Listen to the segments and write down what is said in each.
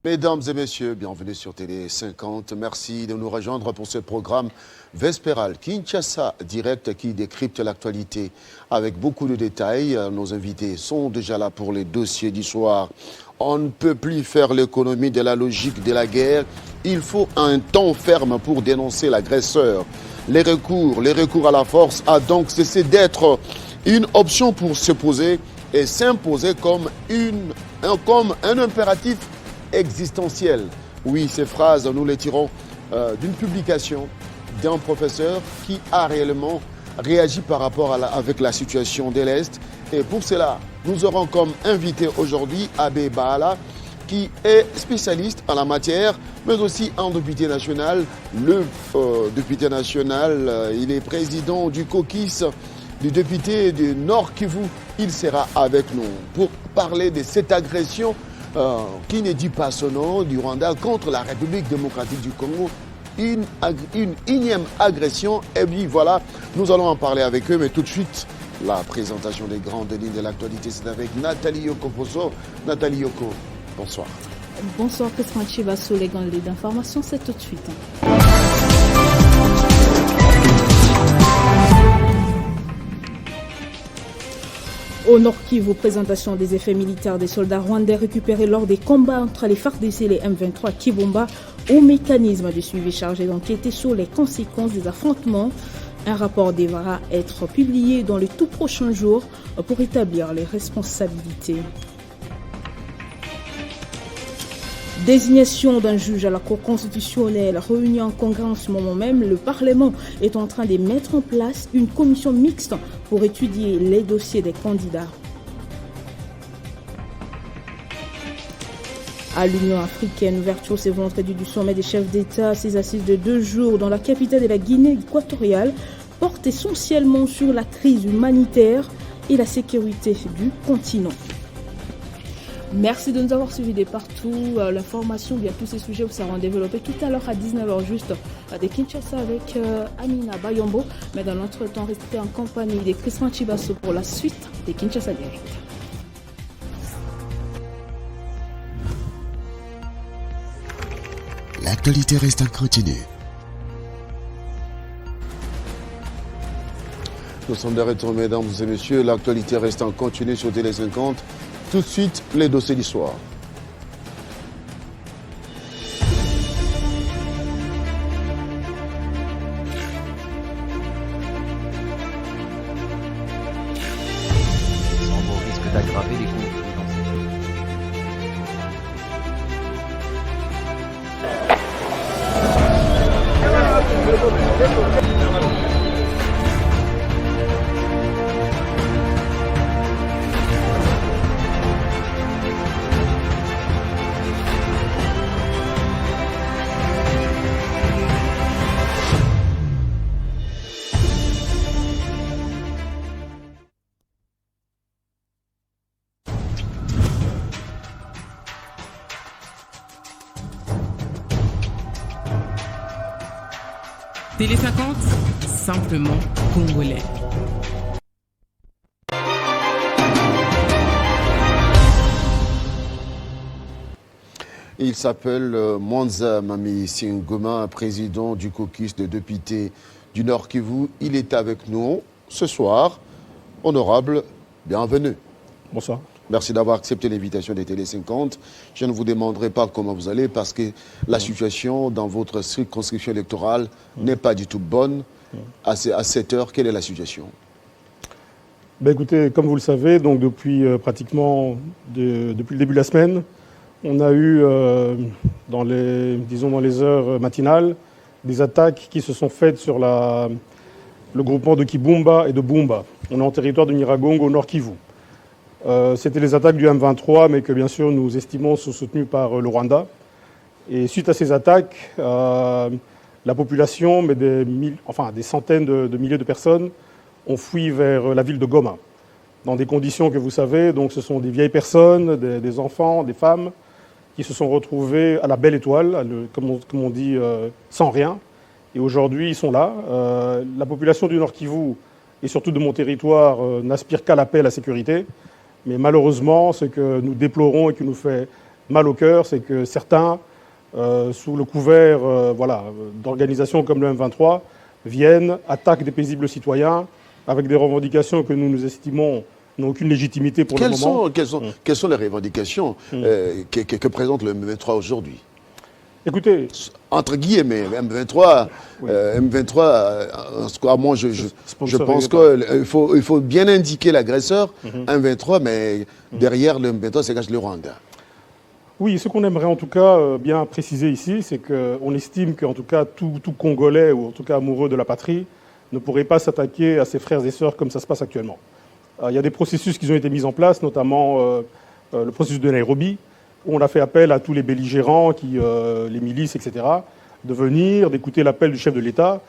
Mesdames et messieurs, bienvenue sur Télé 50. Merci de nous rejoindre pour ce programme Vespéral Kinshasa Direct qui décrypte l'actualité avec beaucoup de détails. Nos invités sont déjà là pour les dossiers du soir. On ne peut plus faire l'économie de la logique de la guerre. Il faut un temps ferme pour dénoncer l'agresseur. Les recours à la force a donc cessé d'être une option pour se poser et s'imposer comme un impératif existentiel. Oui, ces phrases, nous les tirons d'une publication d'un professeur qui a réellement réagi par rapport avec la situation de l'Est. Et pour cela, nous aurons comme invité aujourd'hui Abbé Baala, qui est spécialiste en la matière, mais aussi en député national. Le député national, il est président du caucus du député du Nord Kivu. Il sera avec nous pour parler de cette agression qui ne dit pas son nom, du Rwanda contre la République démocratique du Congo. Une énième agression. Et puis voilà, nous allons en parler avec eux, mais tout de suite, la présentation des grandes lignes de l'actualité, c'est avec Nathalie Yoko-Poso. Nathalie Yoko, bonsoir. Bonsoir, Christian Chibasso, les grandes lignes d'information, c'est tout de suite. Au Nord Kivu, présentation des effets militaires des soldats rwandais récupérés lors des combats entre les FARDC et les M23 Kibumba au mécanisme de suivi chargé d'enquêter sur les conséquences des affrontements. Un rapport devra être publié dans les tout prochains jours pour établir les responsabilités. Désignation d'un juge à la Cour constitutionnelle, réunion en congrès en ce moment même, le Parlement est en train de mettre en place une commission mixte pour étudier les dossiers des candidats. À l'Union africaine, ouverture ce vendredi du sommet des chefs d'État, ces assises de 2 jours dans la capitale de la Guinée équatoriale portent essentiellement sur la crise humanitaire et la sécurité du continent. Merci de nous avoir suivis de partout. L'information, bien tous ces sujets vous seront développés tout à l'heure à 19h juste de Kinshasa avec Amina Bayombo. Mais dans l'entretemps, restez en compagnie de Christian Chibasso pour la suite de Kinshasa Direct. L'actualité reste en continu. Nous sommes de retour, mesdames et messieurs. L'actualité reste en continu sur Télé 50. Tout de suite, les dossiers du soir. Sans vos risques d'aggraver les conflits dans ces pays. Télé 50, simplement congolais. Il s'appelle Mwanza Mami Singoma, président du caucus de députés du Nord Kivu. Il est avec nous ce soir. Honorable, bienvenue. Bonsoir. Merci d'avoir accepté l'invitation des Télé 50. Je ne vous demanderai pas comment vous allez parce que la situation dans votre circonscription électorale n'est pas du tout bonne. À cette heure, quelle est la situation? Écoutez, comme vous le savez, donc depuis pratiquement depuis le début de la semaine, on a eu dans les heures matinales des attaques qui se sont faites sur le groupement de Kibumba et de Bumba. On est en territoire de Nyiragongo, au Nord Kivu. C'était les attaques du M23, mais que bien sûr nous estimons sont soutenues par le Rwanda. Et suite à ces attaques, la population, mais des centaines de milliers de personnes, ont fui vers la ville de Goma. dans des conditions que vous savez. Donc ce sont des vieilles personnes, des enfants, des femmes qui se sont retrouvés à la belle étoile, comme on dit, sans rien. Et aujourd'hui, ils sont là. La population du Nord Kivu et surtout de mon territoire n'aspire qu'à la paix et à la sécurité. Mais malheureusement, ce que nous déplorons et qui nous fait mal au cœur, c'est que certains, sous le couvert d'organisations comme le M23, viennent, attaquent des paisibles citoyens avec des revendications que nous estimons n'ont aucune légitimité pour le moment. Quelles sont les revendications que présente le M23 aujourd'hui? Écoutez, entre guillemets, M23, en tout cas, moi, je pense qu'il faut bien indiquer l'agresseur, M23, mais derrière le M23, se cache le Rwanda. Oui, ce qu'on aimerait en tout cas bien préciser ici, c'est qu'on estime qu'en tout cas tout Congolais, ou en tout cas amoureux de la patrie, ne pourrait pas s'attaquer à ses frères et sœurs comme ça se passe actuellement. Il y a des processus qui ont été mis en place, notamment le processus de Nairobi, où on a fait appel à tous les belligérants, les milices, etc., de venir, d'écouter l'appel du chef de l'État,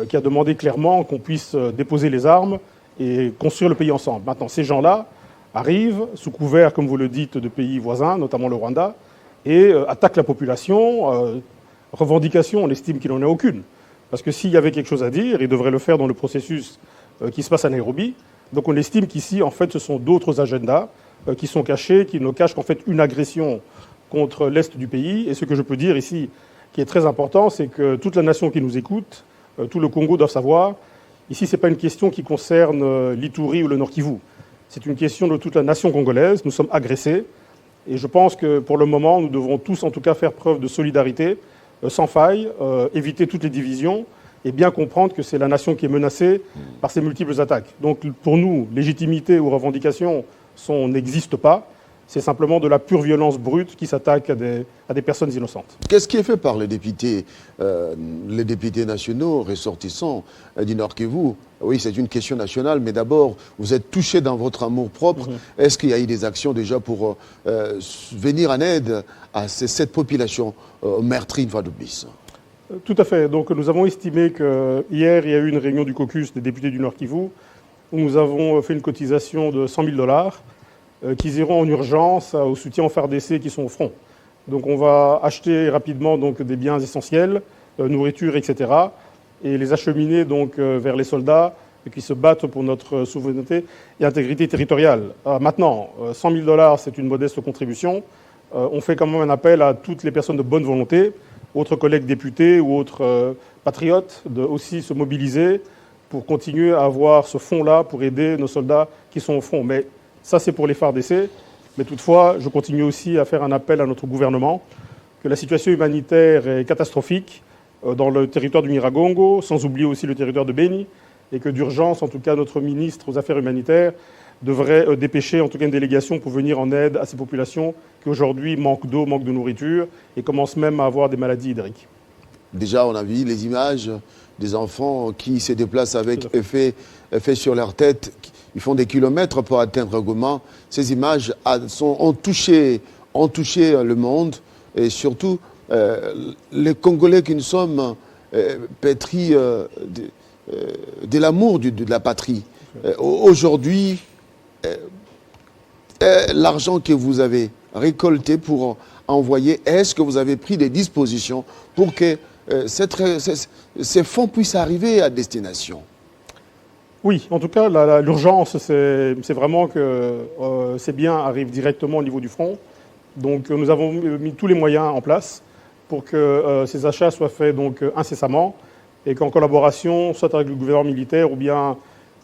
qui a demandé clairement qu'on puisse déposer les armes et construire le pays ensemble. Maintenant, ces gens-là arrivent, sous couvert, comme vous le dites, de pays voisins, notamment le Rwanda, et attaquent la population. Revendication, on estime qu'il n'en a aucune. Parce que s'il y avait quelque chose à dire, il devrait le faire dans le processus qui se passe à Nairobi. Donc on estime qu'ici, en fait, ce sont d'autres agendas qui sont cachés, qui ne cachent qu'en fait une agression contre l'Est du pays. Et ce que je peux dire ici, qui est très important, c'est que toute la nation qui nous écoute, tout le Congo doit savoir, ici, ce n'est pas une question qui concerne l'Ituri ou le Nord Kivu. C'est une question de toute la nation congolaise. Nous sommes agressés. Et je pense que pour le moment, nous devrons tous, en tout cas, faire preuve de solidarité, sans faille, éviter toutes les divisions et bien comprendre que c'est la nation qui est menacée par ces multiples attaques. Donc pour nous, légitimité ou revendication n'existe pas. C'est simplement de la pure violence brute qui s'attaque à des personnes innocentes. Qu'est-ce qui est fait par les députés nationaux ressortissants du Nord Kivu? Oui, c'est une question nationale, mais d'abord, vous êtes touchés dans votre amour-propre. Est-ce qu'il y a eu des actions déjà pour venir en aide à cette population meurtrie une fois de plus? Tout à fait. Donc nous avons estimé qu'hier, il y a eu une réunion du caucus des députés du Nord Kivu où nous avons fait une cotisation de $100 000 qui iront en urgence au soutien aux FARDC qui sont au front. Donc on va acheter rapidement donc, des biens essentiels, nourriture, etc. et les acheminer donc, vers les soldats qui se battent pour notre souveraineté et intégrité territoriale. Maintenant, $100 000, c'est une modeste contribution. On fait quand même un appel à toutes les personnes de bonne volonté, autres collègues députés ou autres patriotes, de aussi se mobiliser pour continuer à avoir ce fonds-là pour aider nos soldats qui sont au front. Mais ça, c'est pour les FARDC. Mais toutefois, je continue aussi à faire un appel à notre gouvernement que la situation humanitaire est catastrophique dans le territoire du Nyiragongo, sans oublier aussi le territoire de Beni, et que d'urgence, en tout cas, notre ministre aux Affaires humanitaires devrait dépêcher en tout cas une délégation pour venir en aide à ces populations qui aujourd'hui manquent d'eau, manquent de nourriture et commencent même à avoir des maladies hydriques. Déjà, on a vu les images des enfants qui se déplacent avec effet sur leur tête. Ils font des kilomètres pour atteindre Goma. Ces images ont touché le monde et surtout les Congolais qui nous sommes pétris de l'amour de la patrie. Aujourd'hui, l'argent que vous avez récolté pour envoyer, est-ce que vous avez pris des dispositions pour que ces fonds puissent arriver à destination? Oui, en tout cas, l'urgence, c'est vraiment que ces biens arrivent directement au niveau du front. Donc nous avons mis tous les moyens en place pour que ces achats soient faits donc, incessamment et qu'en collaboration, soit avec le gouvernement militaire ou bien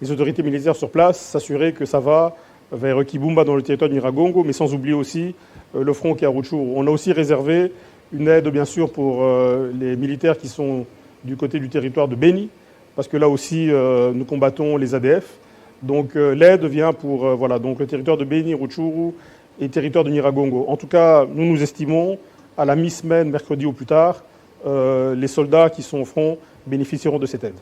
les autorités militaires sur place, s'assurer que ça va vers Kibumba dans le territoire du Nyiragongo, mais sans oublier aussi le front qui est à Rutshuru. On a aussi réservé une aide, bien sûr, pour les militaires qui sont du côté du territoire de Beni, parce que là aussi, nous combattons les ADF. Donc l'aide vient pour donc, le territoire de Beni, Rutshuru et le territoire de Nyiragongo. En tout cas, nous estimons, à la mi-semaine, mercredi au plus tard, les soldats qui sont au front bénéficieront de cette aide.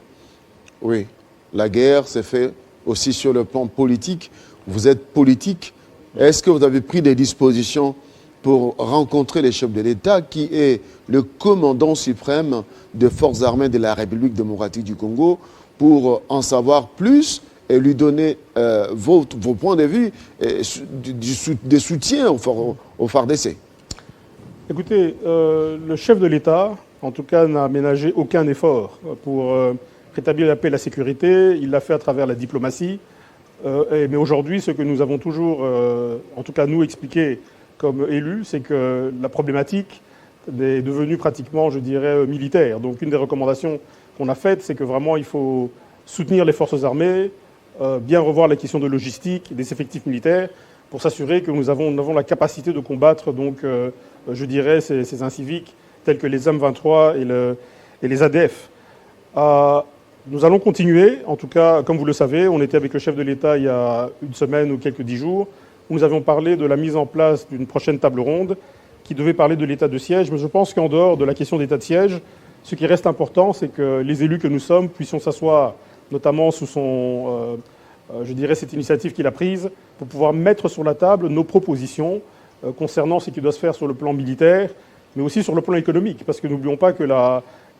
Oui, la guerre s'est faite aussi sur le plan politique. Vous êtes politique. Est-ce que vous avez pris des dispositions pour rencontrer le chef de l'État qui est le commandant suprême des forces armées de la République démocratique du Congo pour en savoir plus et lui donner vos points de vue et des soutiens au FARDC. Écoutez, le chef de l'État, en tout cas, n'a ménagé aucun effort pour rétablir la paix et la sécurité. Il l'a fait à travers la diplomatie. Mais aujourd'hui, ce que nous avons toujours, en tout cas nous, expliqué comme élus, c'est que la problématique est devenue pratiquement, je dirais, militaire. Donc une des recommandations qu'on a faites, c'est que vraiment il faut soutenir les forces armées, bien revoir la question de logistique, des effectifs militaires, pour s'assurer que nous avons la capacité de combattre, donc, je dirais, ces inciviques tels que les M23 et les ADF. Nous allons continuer, en tout cas, comme vous le savez, on était avec le chef de l'État il y a une semaine ou quelques 10 jours, où nous avions parlé de la mise en place d'une prochaine table ronde qui devait parler de l'état de siège. Mais je pense qu'en dehors de la question d'état de siège, ce qui reste important, c'est que les élus que nous sommes puissions s'asseoir, notamment sous son, je dirais, cette initiative qu'il a prise, pour pouvoir mettre sur la table nos propositions concernant ce qui doit se faire sur le plan militaire, mais aussi sur le plan économique. Parce que n'oublions pas que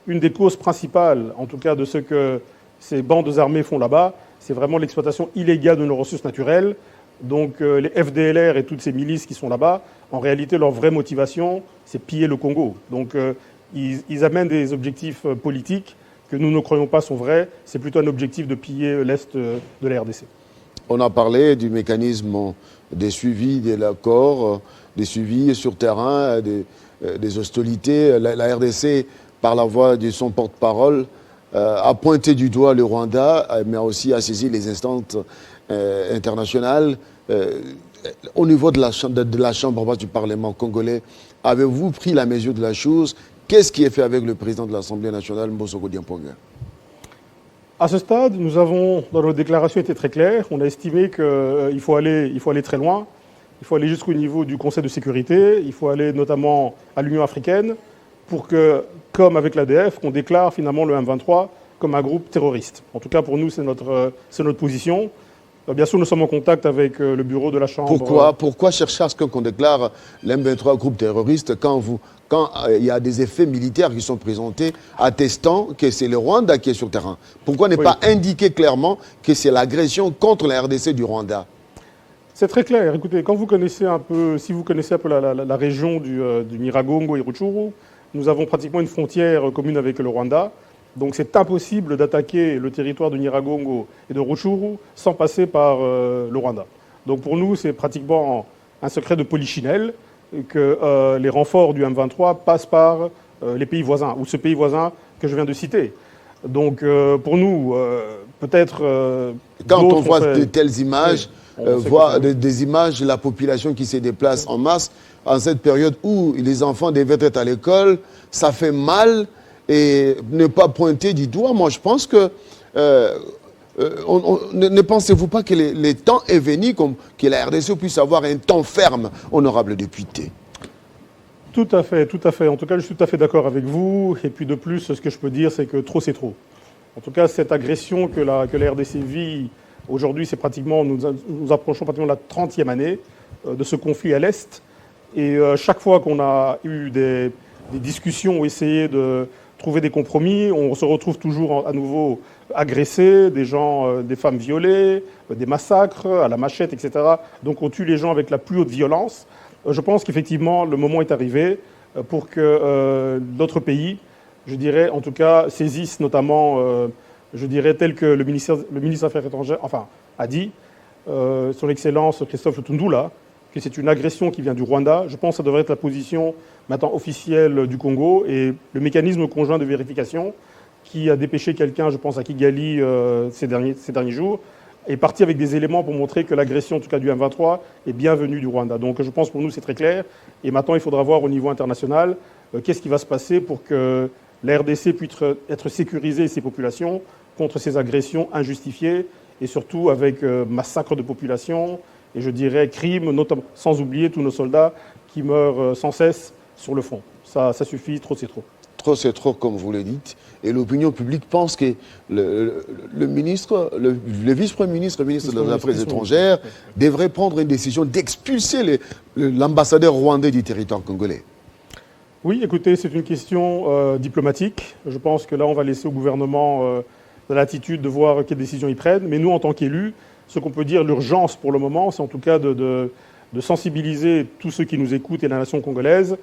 une des causes principales, en tout cas de ce que ces bandes armées font là-bas, c'est vraiment l'exploitation illégale de nos ressources naturelles. Donc les FDLR et toutes ces milices qui sont là-bas, en réalité, leur vraie motivation, c'est piller le Congo. Donc ils amènent des objectifs politiques que nous ne croyons pas sont vrais. C'est plutôt un objectif de piller l'Est de la RDC. On a parlé du mécanisme des suivis de l'accord, des suivis sur terrain, des hostilités. La RDC, par la voix de son porte-parole, a pointé du doigt le Rwanda, mais aussi a saisi les instances internationales. Au niveau de la Chambre du Parlement congolais, avez-vous pris la mesure de la chose? Qu'est-ce qui est fait avec le président de l'Assemblée nationale, Mbosoko Diamponga? À ce stade, nous avons, dans nos déclarations, été très clairs. On a estimé qu'il faut aller très loin. Il faut aller jusqu'au niveau du Conseil de sécurité. Il faut aller notamment à l'Union africaine pour que, comme avec l'ADF, qu'on déclare finalement le M23 comme un groupe terroriste. En tout cas, pour nous, c'est notre position. Bien sûr, nous sommes en contact avec le bureau de la Chambre. Pourquoi chercher à ce qu'on déclare l'M23 groupe terroriste quand il y a des effets militaires qui sont présentés attestant que c'est le Rwanda qui est sur terrain? Pourquoi ne pas indiquer clairement que c'est l'agression contre la RDC du Rwanda? C'est très clair. Écoutez, quand vous connaissez un peu, si vous connaissez un peu la région du Nyiragongo et Rutshuru, nous avons pratiquement une frontière commune avec le Rwanda. Donc c'est impossible d'attaquer le territoire de Nyiragongo et de Rutshuru sans passer par le Rwanda. Donc pour nous, c'est pratiquement un secret de polichinelle que les renforts du M23 passent par les pays voisins, ou ce pays voisin que je viens de citer. Donc pour nous, peut-être... Quand on voit de telles images, voir des images de la population qui se déplace en masse, en cette période où les enfants devaient être à l'école, ça fait mal. Et ne pas pointer du doigt, moi je pense que ne pensez-vous pas que le temps est venu que la RDC puisse avoir un temps ferme, honorable député? Tout à fait, tout à fait. En tout cas, je suis tout à fait d'accord avec vous. Et puis de plus, ce que je peux dire, c'est que trop, c'est trop. En tout cas, cette agression que la RDC vit aujourd'hui, c'est pratiquement, nous approchons pratiquement la 30e année de ce conflit à l'Est. Et chaque fois qu'on a eu des discussions ou essayé de trouver des compromis, on se retrouve toujours à nouveau agressés, des gens, des femmes violées, des massacres à la machette, etc. Donc on tue les gens avec la plus haute violence. Je pense qu'effectivement le moment est arrivé pour que d'autres pays, je dirais en tout cas, saisissent notamment, je dirais tel que le ministre des Affaires étrangères, enfin, a dit, son Excellence Christophe Lutundula, que c'est une agression qui vient du Rwanda. Je pense que ça devrait être la position maintenant officielle du Congo et le mécanisme conjoint de vérification qui a dépêché quelqu'un, je pense à Kigali ces derniers jours, est parti avec des éléments pour montrer que l'agression, en tout cas du M23, est bien venue du Rwanda. Donc je pense pour nous c'est très clair. Et maintenant il faudra voir au niveau international qu'est-ce qui va se passer pour que la RDC puisse être sécurisée et ses populations contre ces agressions injustifiées et surtout avec massacre de population et je dirais crimes, notamment, sans oublier tous nos soldats qui meurent sans cesse sur le front. Ça suffit, trop c'est trop. Trop c'est trop, comme vous le dites. Et l'opinion publique pense que le ministre, le vice-premier ministre, le ministre des Affaires étrangères, devrait prendre une décision d'expulser l'ambassadeur rwandais du territoire congolais. Oui, écoutez, c'est une question diplomatique. Je pense que là, on va laisser au gouvernement la latitude de voir quelles décisions ils prennent. Mais nous, en tant qu'élus, ce qu'on peut dire, l'urgence pour le moment, c'est en tout cas de sensibiliser tous ceux qui nous écoutent et la nation congolaise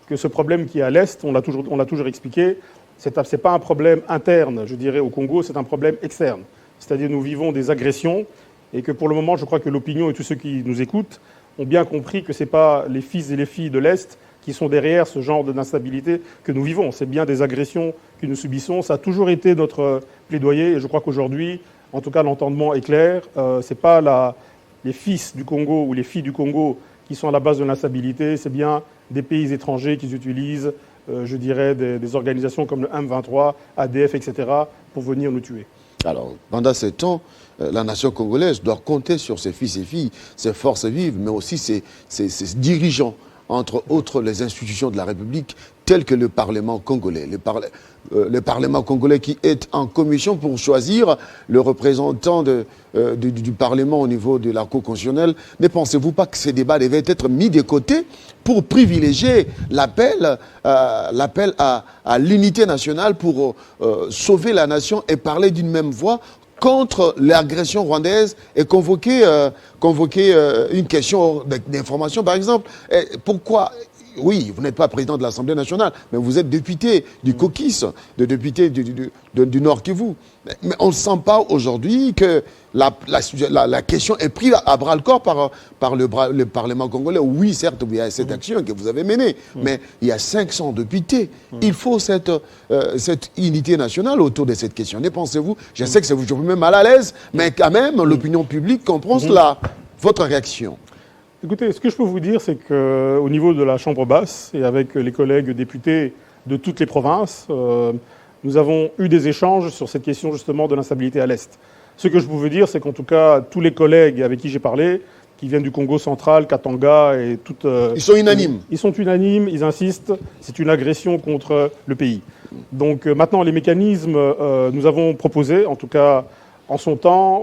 que ce problème qui est à l'Est, on l'a toujours expliqué, c'est pas un problème interne, je dirais, au Congo, c'est un problème externe. C'est-à-dire nous vivons des agressions et que pour le moment, je crois que l'opinion et tous ceux qui nous écoutent ont bien compris que ce n'est pas les fils et les filles de l'Est qui sont derrière ce genre d'instabilité que nous vivons. C'est bien des agressions que nous subissons. Ça a toujours été notre plaidoyer et je crois qu'aujourd'hui, en tout cas, l'entendement est clair. Ce n'est pas les fils du Congo ou les filles du Congo qui sont à la base de l'instabilité, c'est bien des pays étrangers qui utilisent, je dirais, des organisations comme le M23, ADF, etc., pour venir nous tuer. Alors, pendant ce temps, la nation congolaise doit compter sur ses fils et filles, ses forces vives, mais aussi ses dirigeants, entre autres les institutions de la République, telles que le Parlement congolais. Le Parlement congolais qui est en commission pour choisir le représentant du Parlement au niveau de la Cour constitutionnelle. Ne pensez-vous pas que ces débats devaient être mis de côté pour privilégier l'appel à l'unité nationale pour sauver la nation et parler d'une même voix contre l'agression rwandaise et convoquer une question d'information, par exemple. Et pourquoi ? Oui, vous n'êtes pas président de l'Assemblée nationale, mais vous êtes député du Caucus, député du Nord Kivu. Mais on ne sent pas aujourd'hui que la question est prise à bras-le-corps par le Parlement congolais. Oui, certes, il y a cette action que vous avez menée, mais il y a 500 députés. Il faut cette unité nationale autour de cette question. Ne pensez-vous ? Je sais que je vous mets mal à l'aise, mais quand même, l'opinion publique comprend cela. Votre réaction ? Écoutez, ce que je peux vous dire, c'est qu'au niveau de la Chambre basse, et avec les collègues députés de toutes les provinces, nous avons eu des échanges sur cette question justement de l'instabilité à l'Est. Ce que je peux vous dire, c'est qu'en tout cas, tous les collègues avec qui j'ai parlé, qui viennent du Congo central, Katanga et toutes... ils sont unanimes. Ils sont unanimes, ils insistent, c'est une agression contre le pays. Donc maintenant, les mécanismes, nous avons proposé, en tout cas en son temps,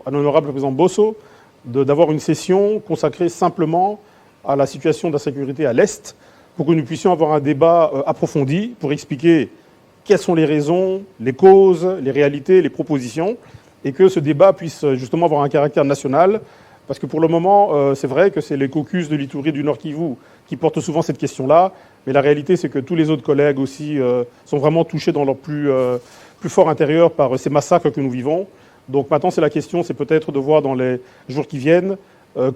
à l'honorable président Bosso, d'avoir une session consacrée simplement à la situation d'insécurité à l'Est, pour que nous puissions avoir un débat approfondi pour expliquer quelles sont les raisons, les causes, les réalités, les propositions, et que ce débat puisse justement avoir un caractère national, parce que pour le moment, c'est vrai que c'est les caucus de l'Ituri du Nord Kivu qui portent souvent cette question-là, mais la réalité, c'est que tous les autres collègues aussi sont vraiment touchés dans leur plus fort intérieur par ces massacres que nous vivons. Donc maintenant, c'est la question, c'est peut-être de voir dans les jours qui viennent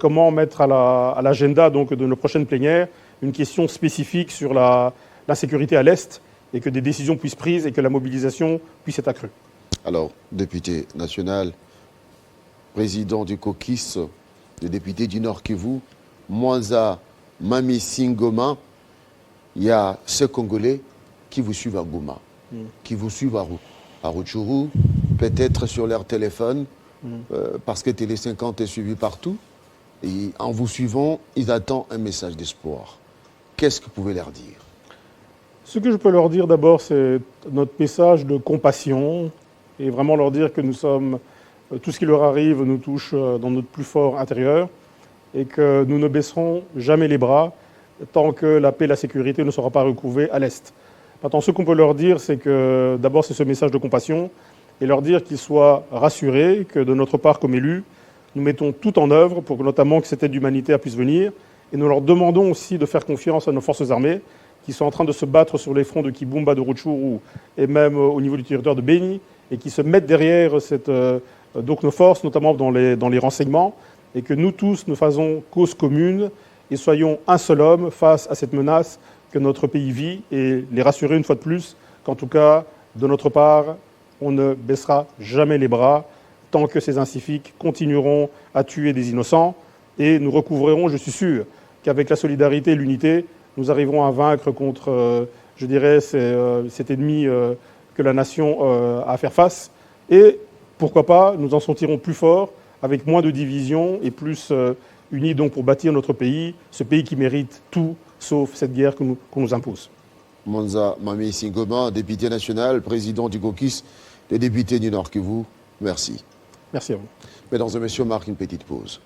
comment mettre à l'agenda donc de nos prochaines plénières une question spécifique sur la sécurité à l'Est et que des décisions puissent prises et que la mobilisation puisse être accrue. Alors, député national, président du Caucus, le député du Nord Kivu, Mwanza Mami Singoma, il y a ces Congolais qui vous suivent à Goma, qui vous suivent à Rutshuru, peut-être sur leur téléphone, parce que Télé 50 est suivi partout. Et en vous suivant, ils attendent un message d'espoir. Qu'est-ce que vous pouvez leur dire ? Ce que je peux leur dire d'abord, c'est notre message de compassion et vraiment leur dire que nous sommes, tout ce qui leur arrive nous touche dans notre plus fort intérieur et que nous ne baisserons jamais les bras tant que la paix et la sécurité ne seront pas recouvrées à l'Est. Maintenant, ce qu'on peut leur dire, c'est que d'abord, c'est ce message de compassion et leur dire qu'ils soient rassurés, que de notre part, comme élus, nous mettons tout en œuvre pour que notamment que cette aide humanitaire puisse venir. Et nous leur demandons aussi de faire confiance à nos forces armées qui sont en train de se battre sur les fronts de Kibumba, de Rutshuru et même au niveau du territoire de Beni et qui se mettent derrière donc nos forces, notamment dans les renseignements, et que nous tous, nous faisons cause commune et soyons un seul homme face à cette menace que notre pays vit et les rassurer une fois de plus qu'en tout cas, de notre part, on ne baissera jamais les bras tant que ces inciviques continueront à tuer des innocents. Et nous recouvrirons, je suis sûr, qu'avec la solidarité et l'unité, nous arriverons à vaincre contre, je dirais, cet ennemi que la nation a à faire face. Et pourquoi pas, nous en sortirons plus forts, avec moins de divisions et plus unis donc pour bâtir notre pays, ce pays qui mérite tout sauf cette guerre qu'on nous impose. Mwanza Mami Singoma, député national, président du Caucus des députés du Nord Kivu, merci. Merci à vous. Mesdames et messieurs, on marque une petite pause.